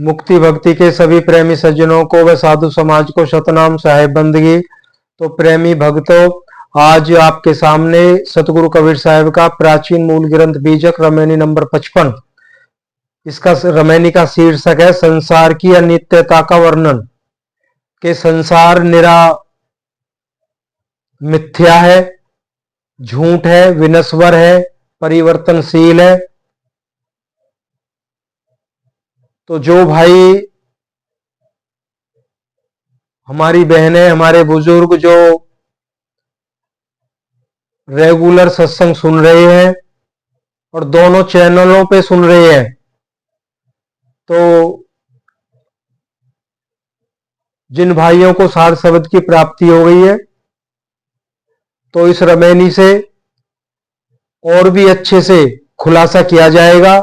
मुक्ति भक्ति के सभी प्रेमी सज्जनों को व साधु समाज को सतनाम साहेब बंदगी। तो प्रेमी भक्तों, आज आपके सामने सतगुरु कबीर साहब का प्राचीन मूल ग्रंथ बीजक रमैनी नंबर 55, इसका रमैनी का शीर्षक है संसार की अनित्यता का वर्णन। के संसार निरा मिथ्या है, झूठ है, विनश्वर है, परिवर्तनशील है। तो जो भाई हमारी बहनें, हमारे बुजुर्ग जो रेगुलर सत्संग सुन रहे हैं और दोनों चैनलों पे सुन रहे हैं, तो जिन भाइयों को सार शब्द की प्राप्ति हो गई है, तो इस रमैनी से और भी अच्छे से खुलासा किया जाएगा।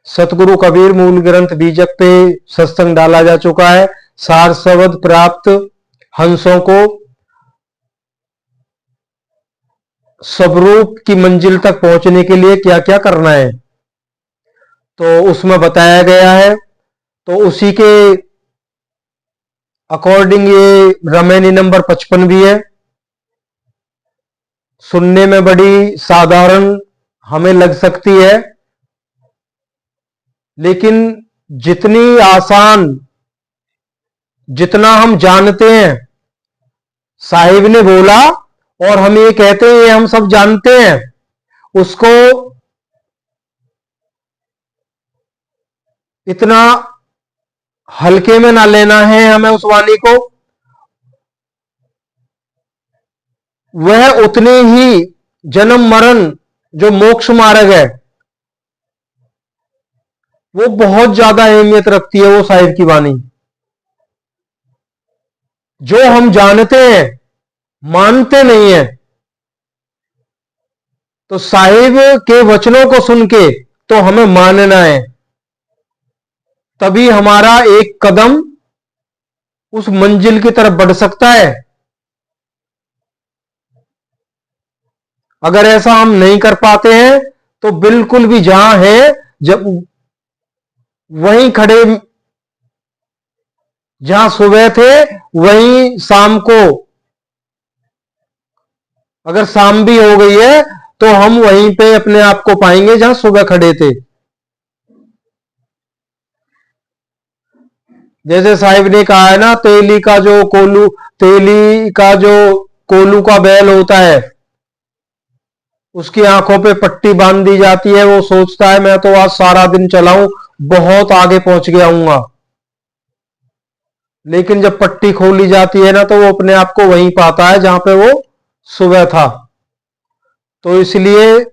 सतगुरु कबीर मूल ग्रंथ बीजक पे सत्संग डाला जा चुका है। सार शब्द प्राप्त हंसों को स्वरूप की मंजिल तक पहुंचने के लिए क्या क्या करना है, तो उसमें बताया गया है। तो उसी के अकॉर्डिंग ये रमैनी नंबर 55 भी है। सुनने में बड़ी साधारण हमें लग सकती है, लेकिन जितनी आसान, जितना हम जानते हैं, साहिब ने बोला और हम ये कहते हैं ये हम सब जानते हैं, उसको इतना हल्के में ना लेना है हमें उस वाणी को। वह उतने ही जन्म मरण जो मोक्ष मार्ग है, वो बहुत ज्यादा अहमियत रखती है वो साहिब की वाणी। जो हम जानते हैं, मानते नहीं है, तो साहिब के वचनों को सुन के तो हमें मानना है, तभी हमारा एक कदम उस मंजिल की तरफ बढ़ सकता है। अगर ऐसा हम नहीं कर पाते हैं तो बिल्कुल भी जहां है जब वहीं खड़े, जहां सुबह थे वहीं शाम को, अगर शाम भी हो गई है तो हम वहीं पे अपने आप को पाएंगे जहां सुबह खड़े थे। जैसे साहिब ने कहा है ना, तेली का जो कोलू का बैल होता है, उसकी आंखों पे पट्टी बांध दी जाती है, वो सोचता है मैं तो आज सारा दिन चलाऊं, बहुत आगे पहुंच गया हूंगा। लेकिन जब पट्टी खोली जाती है ना, तो वो अपने आप को वहीं पाता है जहां पे वो सुबह था। तो इसलिए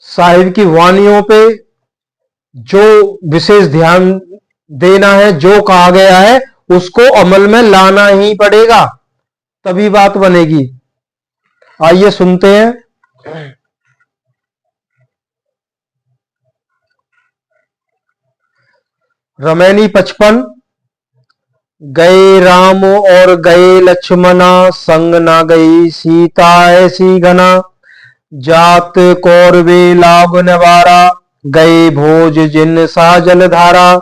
साहिब की वाणियों पे जो विशेष ध्यान देना है, जो कहा गया है उसको अमल में लाना ही पड़ेगा, तभी बात बनेगी। आइए सुनते हैं। रमैनी 55। गए राम और गए लक्ष्मणा, संग ना गई सीता ऐसी घना। जात कौरवे लाभ नवारा, गए भोज जिन सा जलधारा।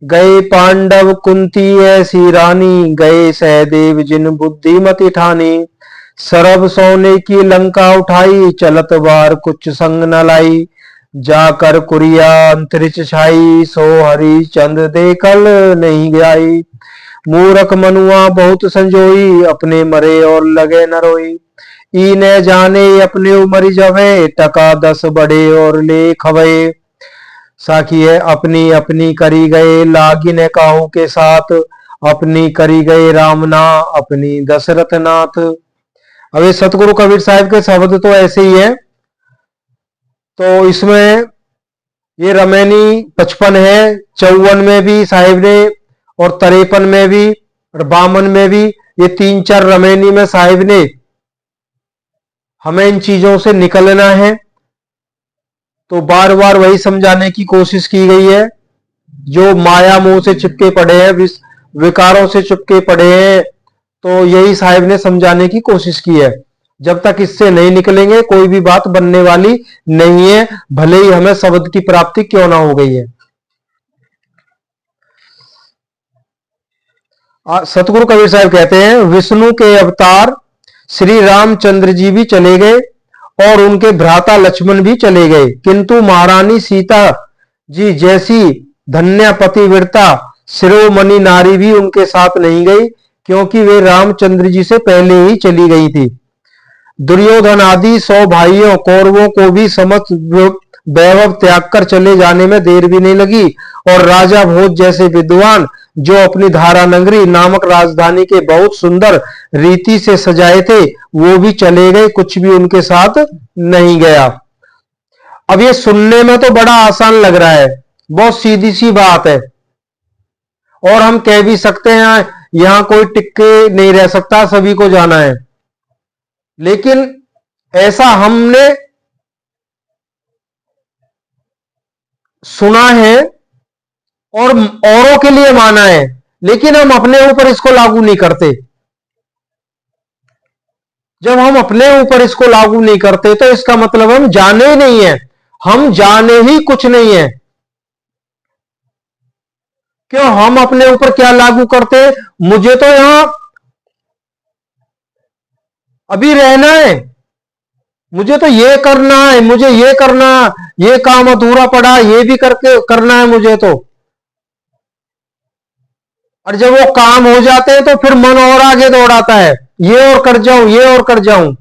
गए पांडव कुंती ऐसी रानी, गए सहदेव जिन बुद्धिमति ठानी। सरब सोने की लंका उठाई, चलत बार कुछ संग न लाई। जाकर कुरिया अंतरिक्ष छाई, सो हरि चंद देखल नहीं गई। मूरख मनुआ बहुत संजोई, अपने मरे और लगे न रोई। ई न जाने अपने उमर जवे, टका 10 बड़े और ले खवे। साखी है अपनी अपनी करी गए, लागिन काहू के साथ। अपनी करी गए रामना, अपनी दशरथ नाथ। अब ये सतगुरु कबीर साहब के शब्द तो ऐसे ही है। तो इसमें ये रमैनी 55 है, 54 में भी साहिब ने और 53 में भी और 52 में भी, ये 3-4 रमैनी में साहिब ने हमें इन चीजों से निकलना है। तो बार बार वही समझाने की कोशिश की गई है। जो माया मोह से चिपके पड़े हैं, विकारों से चिपके पड़े हैं, तो यही साहिब ने समझाने की कोशिश की है। जब तक इससे नहीं निकलेंगे कोई भी बात बनने वाली नहीं है, भले ही हमें शब्द की प्राप्ति क्यों ना हो गई है। सतगुरु कबीर साहब कहते हैं, विष्णु के अवतार श्री रामचंद्र जी भी चले गए और उनके भ्राता लक्ष्मण भी चले गए, किंतु महारानी सीता जी जैसी धन्य पतिव्रता शिरोमणि नारी भी उनके साथ नहीं गई, क्योंकि वे रामचंद्र जी से पहले ही चली गई थी। दुर्योधन आदि 100 भाइयों कौरवों को भी समस्त वैभव त्याग कर चले जाने में देर भी नहीं लगी, और राजा भोज जैसे विद्वान जो अपनी धारा नगरी नामक राजधानी के बहुत सुंदर रीति से सजाए थे, वो भी चले गए, कुछ भी उनके साथ नहीं गया। अब ये सुनने में तो बड़ा आसान लग रहा है, बहुत सीधी सी बात है, और हम कह भी सकते हैं यहां कोई टिके नहीं रह सकता, सभी को जाना है। लेकिन ऐसा हमने सुना है और औरों के लिए माना है, लेकिन हम अपने ऊपर इसको लागू नहीं करते। जब हम अपने ऊपर इसको लागू नहीं करते तो इसका मतलब हम जाने ही नहीं है, हम जाने ही कुछ नहीं है। क्यों? हम अपने ऊपर क्या लागू करते? मुझे तो यहां अभी रहना है, मुझे तो ये करना है, मुझे ये करना, ये काम अधूरा पड़ा, ये भी करके करना है मुझे तो। और जब वो काम हो जाते हैं तो फिर मन और आगे दौड़ाता है, ये और कर जाऊं, ये और कर जाऊं।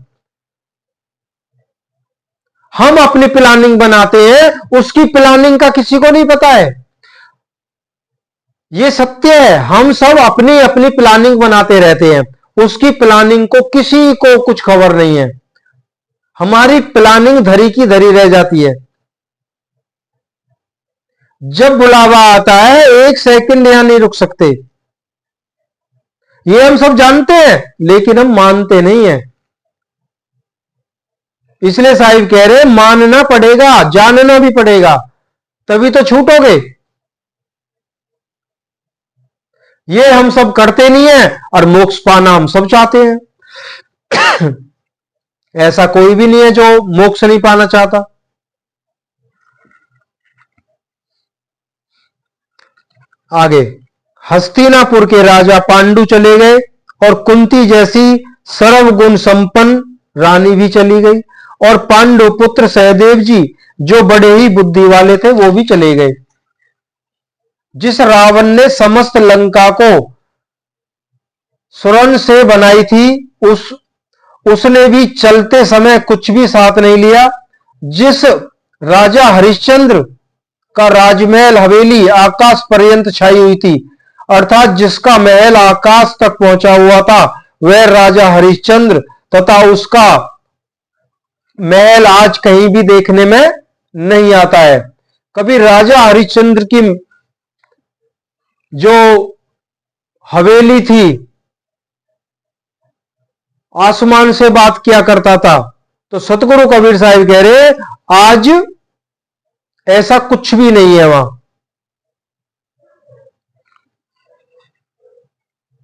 हम अपनी प्लानिंग बनाते हैं, उसकी प्लानिंग का किसी को नहीं पता है। ये सत्य है, हम सब अपनी अपनी प्लानिंग बनाते रहते हैं, उसकी प्लानिंग को किसी को कुछ खबर नहीं है। हमारी प्लानिंग धरी की धरी रह जाती है। जब बुलावा आता है 1 सेकंड यहां नहीं रुक सकते, ये हम सब जानते हैं, लेकिन हम मानते नहीं है। इसलिए साहिब कह रहे मानना पड़ेगा, जानना भी पड़ेगा, तभी तो छूटोगे। ये हम सब करते नहीं है, और मोक्ष पाना हम सब चाहते हैं। ऐसा कोई भी नहीं है जो मोक्ष नहीं पाना चाहता। आगे, हस्तिनापुर के राजा पांडु चले गए और कुंती जैसी सर्वगुण संपन्न रानी भी चली गई, और पांडु पुत्र सहदेव जी जो बड़े ही बुद्धि वाले थे वो भी चले गए। जिस रावण ने समस्त लंका को स्वर्ण से बनाई थी, उसने भी चलते समय कुछ भी साथ नहीं लिया। जिस राजा हरिश्चंद्र का राजमहल हवेली आकाश पर्यंत छाई हुई थी, अर्थात जिसका महल आकाश तक पहुंचा हुआ था, वह राजा हरिश्चंद्र, तथा उसका महल आज कहीं भी देखने में नहीं आता है। कभी राजा हरिश्चंद्र की जो हवेली थी आसमान से बात किया करता था, तो सतगुरु कबीर साहिब कह रहे आज ऐसा कुछ भी नहीं है वहां।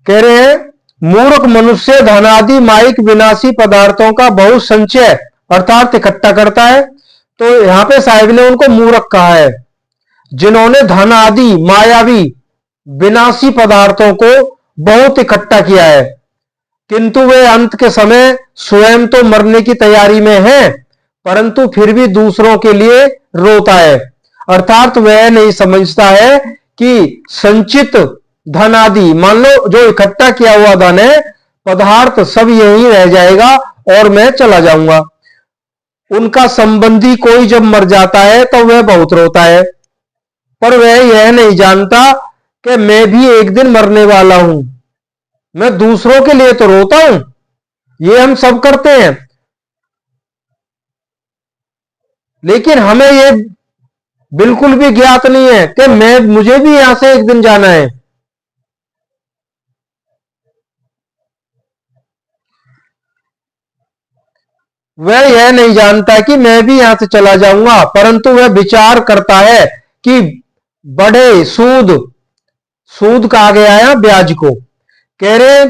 कह रहे हैं मूर्ख मनुष्य धनादि माइक विनाशी पदार्थों का बहुत संचय अर्थात इकट्ठा करता है। तो यहां पे साहिब ने उनको मूर्ख कहा है, जिन्होंने धन आदि मायावी विनाशी पदार्थों को बहुत इकट्ठा किया है, किंतु वे अंत के समय स्वयं तो मरने की तैयारी में है, परंतु फिर भी दूसरों के लिए रोता है। अर्थात वह नहीं समझता है कि संचित धन आदि, मान लो जो इकट्ठा किया हुआ धन है, पदार्थ सब यही रह जाएगा और मैं चला जाऊंगा। उनका संबंधी कोई जब मर जाता है तो वह बहुत रोता है, पर वह यह नहीं जानता कि मैं भी एक दिन मरने वाला हूं, मैं दूसरों के लिए तो रोता हूं। ये हम सब करते हैं, लेकिन हमें ये बिल्कुल भी ज्ञात नहीं है कि मुझे भी यहां से एक दिन जाना है। वह यह नहीं जानता कि मैं भी यहां से चला जाऊंगा, परंतु वह विचार करता है कि बढ़े सूद, सूद कहा गया है ब्याज को, कह रहे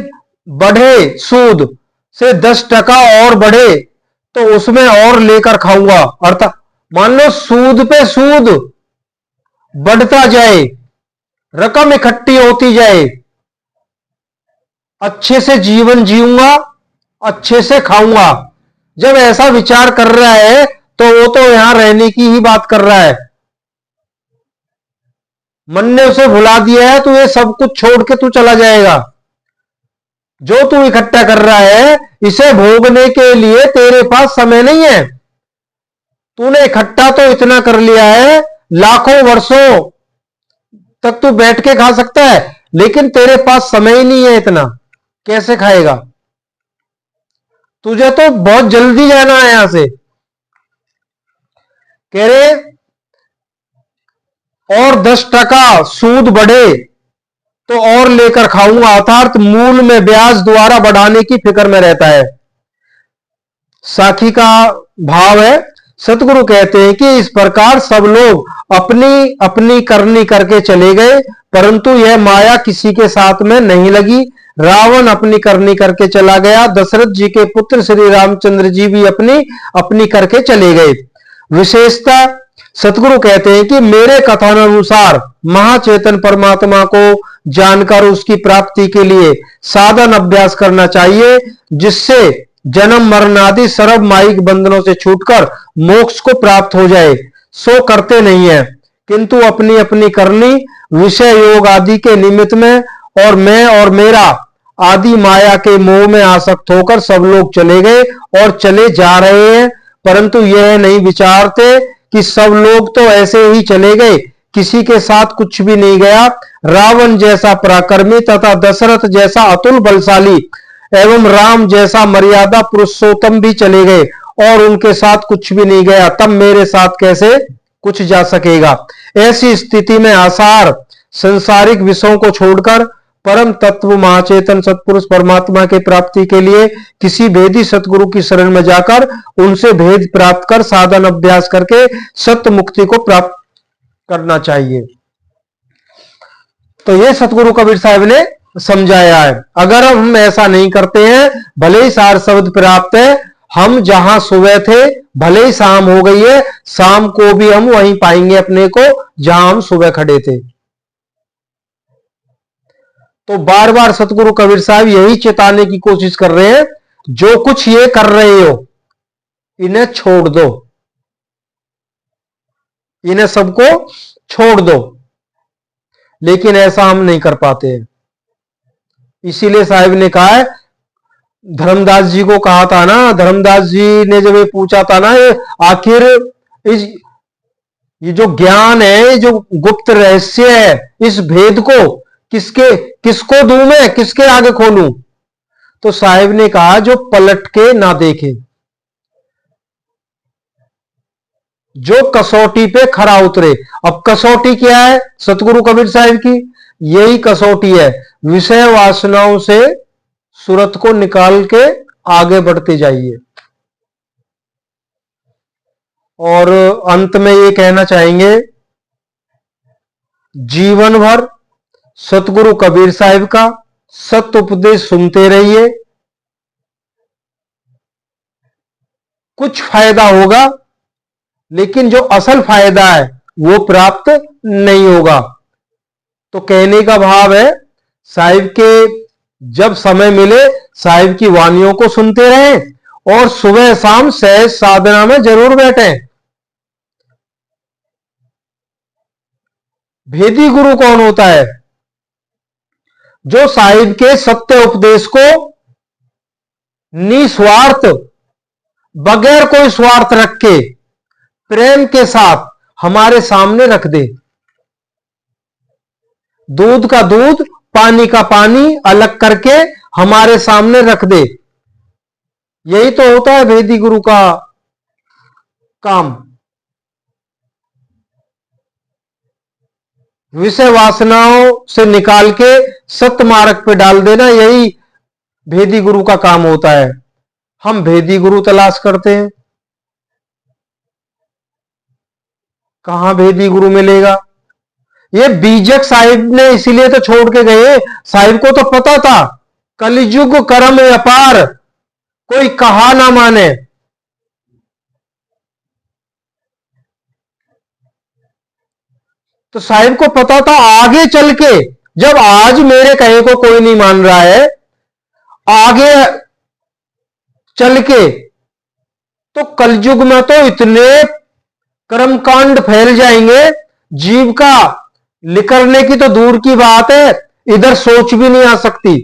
बढ़े सूद, से 10% और बढ़े तो उसमें और लेकर खाऊंगा। अर्थात मान लो सूद पे सूद बढ़ता जाए, रकम इकट्ठी होती जाए, अच्छे से जीवन जीऊंगा, अच्छे से खाऊंगा। जब ऐसा विचार कर रहा है तो वो तो यहां रहने की ही बात कर रहा है। मन ने उसे भुला दिया है, तो ये सब कुछ छोड़ के तू चला जाएगा। जो तू इकट्ठा कर रहा है इसे भोगने के लिए तेरे पास समय नहीं है। तूने इकट्ठा तो इतना कर लिया है, लाखों वर्षों तक तू बैठ के खा सकता है, लेकिन तेरे पास समय ही नहीं है इतना, कैसे खाएगा? तुझे तो बहुत जल्दी जाना है यहां से। कह रहे और 10% सूद बढ़े तो और लेकर खाऊंगा, अर्थात मूल में ब्याज द्वारा बढ़ाने की फिक्र में रहता है। साखी का भाव है, सतगुरु कहते हैं कि इस प्रकार सब लोग अपनी अपनी करनी करके चले गए, परंतु यह माया किसी के साथ में नहीं लगी। रावण अपनी करनी करके चला गया, दशरथ जी के पुत्र श्री रामचंद्र जी भी अपनी अपनी करके चले गए। विशेषता सतगुरु कहते हैं कि मेरे कथन अनुसार महाचेतन परमात्मा को जानकर उसकी प्राप्ति के लिए साधन अभ्यास करना चाहिए, जिससे जन्म मरण आदि सर्व मायिक बंधनों से छूटकर मोक्ष को प्राप्त हो जाए। सो करते नहीं है, किंतु अपनी अपनी करनी विषय योग आदि के निमित्त में और मैं और मेरा आदि माया के मोह में आसक्त होकर सब लोग चले गए और चले जा रहे हैं, परंतु यह नहीं विचारते कि सब लोग तो ऐसे ही चले गए, किसी के साथ कुछ भी नहीं गया। रावण जैसा पराक्रमी तथा दशरथ जैसा अतुल बलशाली एवं राम जैसा मर्यादा पुरुषोत्तम भी चले गए और उनके साथ कुछ भी नहीं गया, तब मेरे साथ कैसे कुछ जा सकेगा? ऐसी स्थिति में आसार संसारिक विषयों को छोड़कर परम तत्व महाचेतन सतपुरुष परमात्मा के प्राप्ति के लिए किसी भेदी सतगुरु की शरण में जाकर उनसे भेद प्राप्त कर साधन अभ्यास करके सत्य मुक्ति को प्राप्त करना चाहिए। तो ये सतगुरु कबीर साहब ने समझाया है। अगर हम ऐसा नहीं करते हैं, भले ही सार शब्द प्राप्त है, हम जहां सुबह थे भले ही शाम हो गई है, शाम को भी हम वहीं पाएंगे अपने को जहां हम सुबह खड़े थे। तो बार बार सतगुरु कबीर साहब यही चेताने की कोशिश कर रहे हैं, जो कुछ ये कर रहे हो इन्हें छोड़ दो, इन्हें सबको छोड़ दो, लेकिन ऐसा हम नहीं कर पाते हैं। इसीलिए साहब ने कहा है, धर्मदास जी को कहा था ना, धर्मदास जी ने जब ये पूछा था ना, ये आखिर ये जो ज्ञान है, जो गुप्त रहस्य है, इस भेद को किसको दूं मैं, किसके आगे खोलूं? तो साहिब ने कहा जो पलट के ना देखे, जो कसौटी पे खरा उतरे। अब कसौटी क्या है सतगुरु कबीर साहिब की? यही कसौटी है, विषय वासनाओं से सूरत को निकाल के आगे बढ़ते जाइए। और अंत में ये कहना चाहेंगे, जीवन भर सतगुरु कबीर साहिब का सत्य उपदेश सुनते रहिए, कुछ फायदा होगा, लेकिन जो असल फायदा है वो प्राप्त नहीं होगा। तो कहने का भाव है, साहिब के जब समय मिले साहिब की वाणियों को सुनते रहें और सुबह शाम सहज साधना में जरूर बैठें। भेदी गुरु कौन होता है? जो साहिब के सत्य उपदेश को निस्वार्थ, बगैर कोई स्वार्थ रख के प्रेम के साथ हमारे सामने रख दे। दूध का दूध, पानी का पानी अलग करके हमारे सामने रख दे। यही तो होता है भेदी गुरु का काम। विषय वासनाओं से निकाल के सत्य मार्ग पे डाल देना, यही भेदी गुरु का काम होता है। हम भेदी गुरु तलाश करते हैं, कहां भेदी गुरु मिलेगा? ये बीजक साहिब ने इसीलिए तो छोड़ के गए। साहिब को तो पता था कलयुग कर्म अपार, कोई कहा ना माने। तो साहिब को पता था आगे चल के, जब आज मेरे कहे को कोई नहीं मान रहा है, आगे चल के तो कलयुग में तो इतने कर्मकांड फैल जाएंगे, जीव का निकलने की तो दूर की बात है, इधर सोच भी नहीं आ सकती।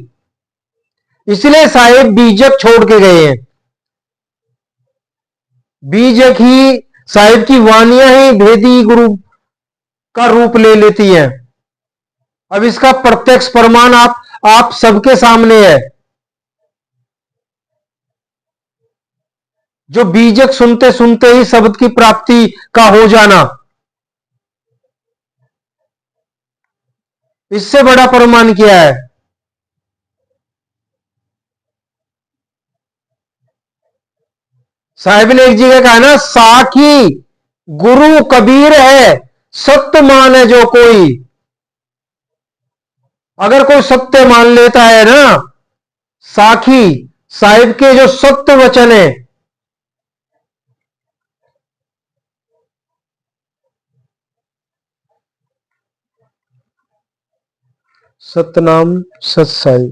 इसलिए साहिब बीजक छोड़ के गए हैं। बीजक ही, साहिब की वानियां ही भेदी गुरु का रूप ले लेती हैं। अब इसका प्रत्यक्ष प्रमाण आप सबके सामने है। जो बीजक सुनते सुनते ही शब्द की प्राप्ति का हो जाना, इससे बड़ा प्रमाण क्या है। साहिब ने एक जगह कहा ना, साखी गुरु कबीर है, सत्य माने जो कोई। अगर कोई सत्य मान लेता है ना, साखी साहिब के जो सत्य वचन है, सतनाम सत साई।